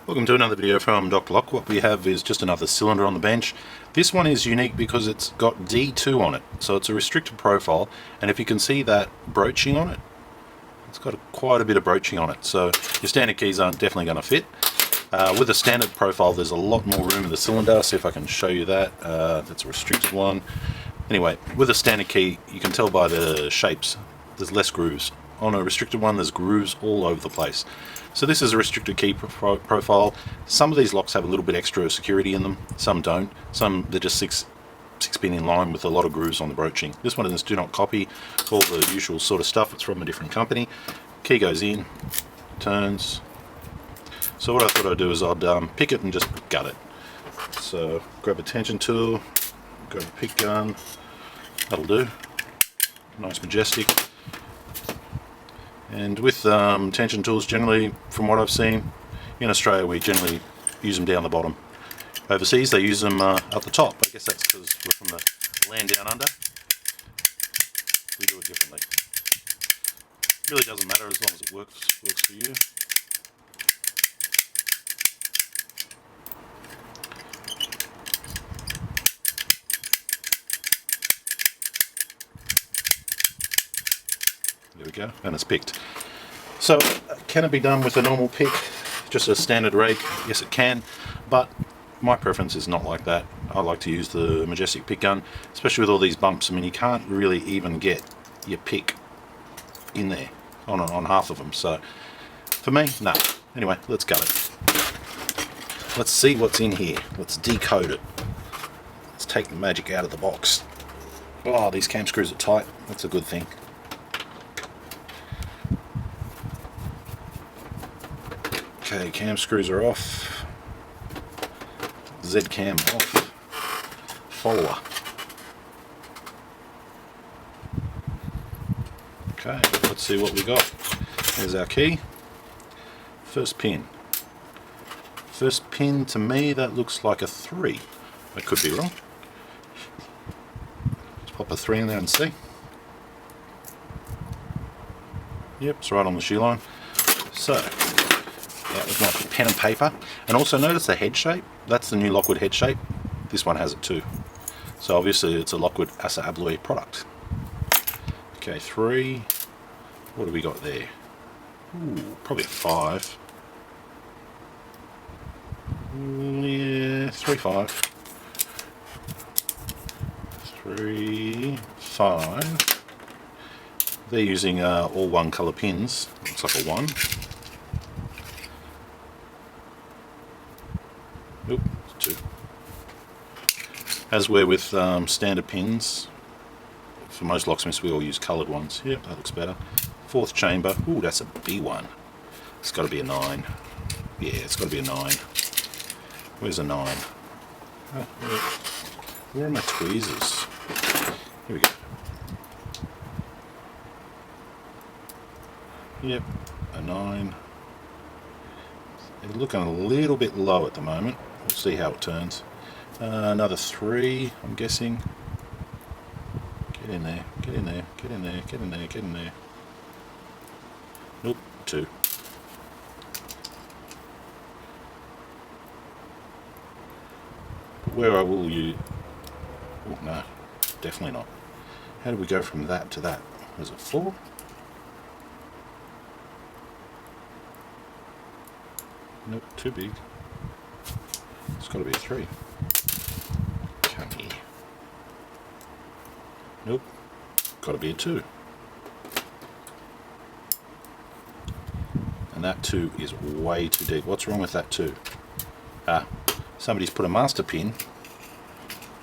Welcome to another video from Dr. Lock. What we have is just another cylinder on the bench. This one is unique because it's got D2 on it, so it's a restricted profile, and if you can see that broaching on it, it's got quite a bit of broaching on it, so your standard keys aren't definitely going to fit. With a standard profile there's a lot more room in the cylinder. See if I can show you that. That's a restricted one. Anyway, with a standard key you can tell by the shapes there's less grooves. On a restricted one there's grooves all over the place. So this is a restricted key profile. Some of these locks have a little bit extra security in them, some don't. Some they're just six pin in line with a lot of grooves on the broaching. This one is do not copy, all the usual sort of stuff. It's from a different company. Key goes in, turns. So what I thought I'd do is I'd pick it and just gut it. So grab a tension tool, grab a pick gun, that'll do. Nice majestic. And with tension tools, generally, from what I've seen, in Australia we generally use them down the bottom. Overseas they use them up the top. I guess that's because we're from the land down under. We do it differently. Really doesn't matter as long as it works for you. There we go, and it's picked. So, can it be done with a normal pick, just a standard rake? Yes it can, but my preference is not like that. I like to use the majestic pick gun, especially with all these bumps. I mean, you can't really even get your pick in there on half of them, so for me, no. Anyway, let's gut it. Let's see what's in here. Let's decode it. Let's take the magic out of the box. Oh, these cam screws are tight. That's a good thing. Okay, cam screws are off. Z cam off. Follower. Okay, let's see what we got. There's our key. First pin. First pin, to me that looks like a 3. I could be wrong. Let's pop a 3 in there and see. Yep, it's right on the shoe line. So, that was my pen and paper. And also notice the head shape. That's the new Lockwood head shape. This one has it too. So obviously it's a Lockwood Assa Abloy product. Okay, 3. What do we got there? Ooh, probably a 5. Yeah, 3, 5. 3, 5. They're using all one colour pins. Looks like a 1. Oop, 2. As we're with standard pins, for most locksmiths we all use coloured ones. Yep, that looks better. 4th chamber. Ooh, that's a B1. It's got to be a 9. Yeah, it's got to be a 9. Where's a 9? Where are my tweezers? Here we go. Yep, a 9. It's looking a little bit low at the moment. We'll see how it turns. Another 3, I'm guessing. Get in there, get in there, get in there, get in there, get in there. Nope, 2. Where I will use... Oh no, definitely not. How do we go from that to that? Was it 4? Nope, too big. It's got to be a 3. Come here. Nope, got to be a 2. And that 2 is way too deep. What's wrong with that 2? Ah, somebody's put a master pin.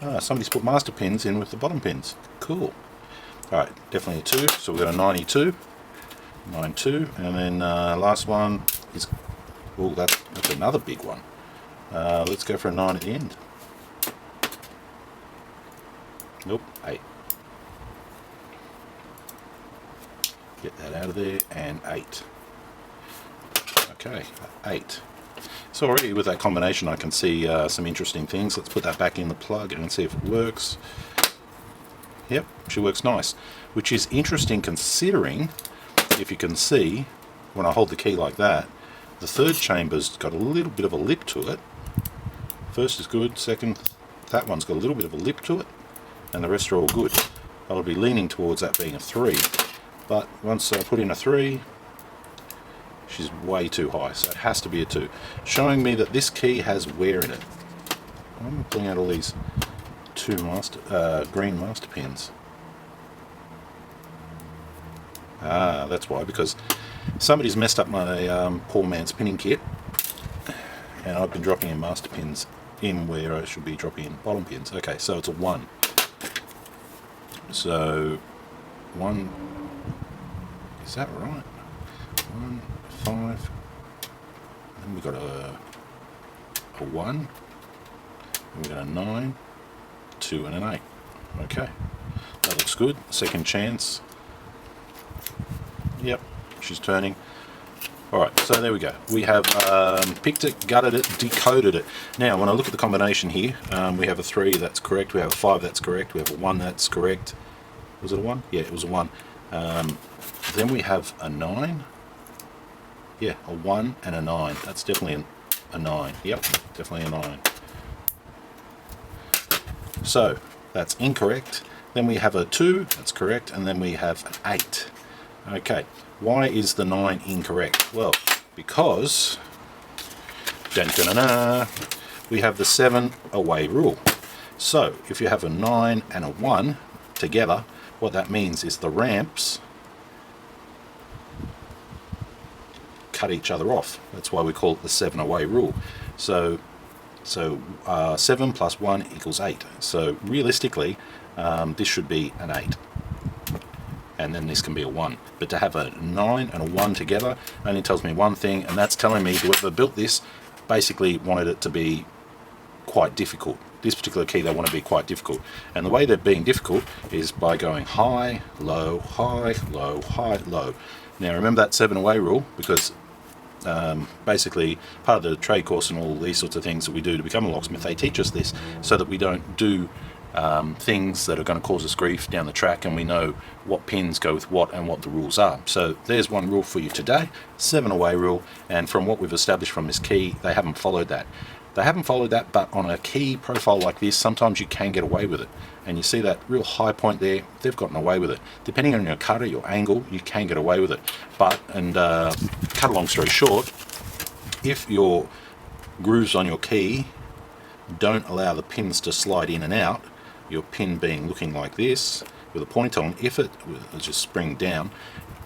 Ah, somebody's put master pins in with the bottom pins. Cool. Alright, definitely a 2. So we've got a 92. 92. And then last one is... Oh, that's another big one. Let's go for a 9 at the end. Nope, 8. Get that out of there, and 8. Okay, 8. So already with that combination I can see some interesting things. Let's put that back in the plug and see if it works. Yep, she works nice. Which is interesting considering, if you can see, when I hold the key like that, the third chamber's got a little bit of a lip to it. First is good, second, that one's got a little bit of a lip to it, and the rest are all good. I'll be leaning towards that being a 3, but once I put in a 3, she's way too high, so it has to be a 2, showing me that this key has wear in it. I'm pulling out all these 2 green master pins. Ah, that's why, because somebody's messed up my poor man's pinning kit, and I've been dropping in master pins in where I should be dropping in bottom pins. Okay, so it's a 1. So 1, is that right? 1, 5, then we got a 1, and we got a 9, 2 and an 8. Okay, that looks good. Second chance. Yep, she's turning. Alright, so there we go. We have picked it, gutted it, decoded it. Now, when I look at the combination here, we have a 3 that's correct, we have a 5 that's correct, we have a 1 that's correct. Was it a 1? Yeah, it was a 1. Then we have a 9. Yeah, a 1 and a 9. That's definitely a 9. Yep, definitely a 9. So, that's incorrect. Then we have a 2, that's correct, and then we have an 8. Okay, why is the 9 incorrect? Well, because we have the 7 away rule. So, if you have a 9 and a 1 together, what that means is the ramps cut each other off. That's why we call it the 7 away rule. So 7 plus 1 equals 8. So realistically, this should be an 8. And then this can be a 1. But to have a 9 and a 1 together only tells me one thing, and that's telling me whoever built this basically wanted it to be quite difficult. This particular key, they want to be quite difficult. And the way they're being difficult is by going high, low, high, low, high, low. Now remember that 7 away rule, because basically part of the trade course and all these sorts of things that we do to become a locksmith, they teach us this so that we don't do things that are going to cause us grief down the track, and we know what pins go with what and what the rules are. So there's one rule for you today, 7 away rule, and from what we've established from this key, they haven't followed that. They haven't followed that, but on a key profile like this, sometimes you can get away with it. And you see that real high point there, they've gotten away with it. Depending on your cutter, your angle, you can get away with it. But, and cut a long story short, if your grooves on your key don't allow the pins to slide in and out, your pin being looking like this with a point on, if it just spring down,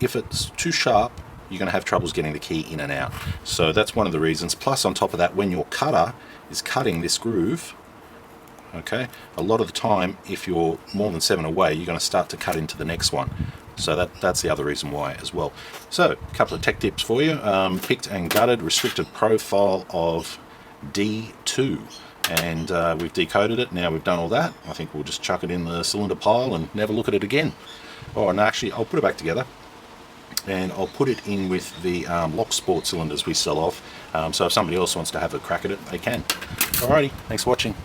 if it's too sharp, you're going to have troubles getting the key in and out. So that's one of the reasons. Plus on top of that, when your cutter is cutting this groove, okay, a lot of the time if you're more than 7 away, you're going to start to cut into the next one. So that's the other reason why as well. So a couple of tech tips for you. Picked and gutted restricted profile of D2. And we've decoded it. Now we've done all that, I think we'll just chuck it in the cylinder pile and never look at it again. Oh, and actually I'll put it back together and I'll put it in with the lock sport cylinders we sell off, so if somebody else wants to have a crack at it, they can. Alrighty, thanks for watching.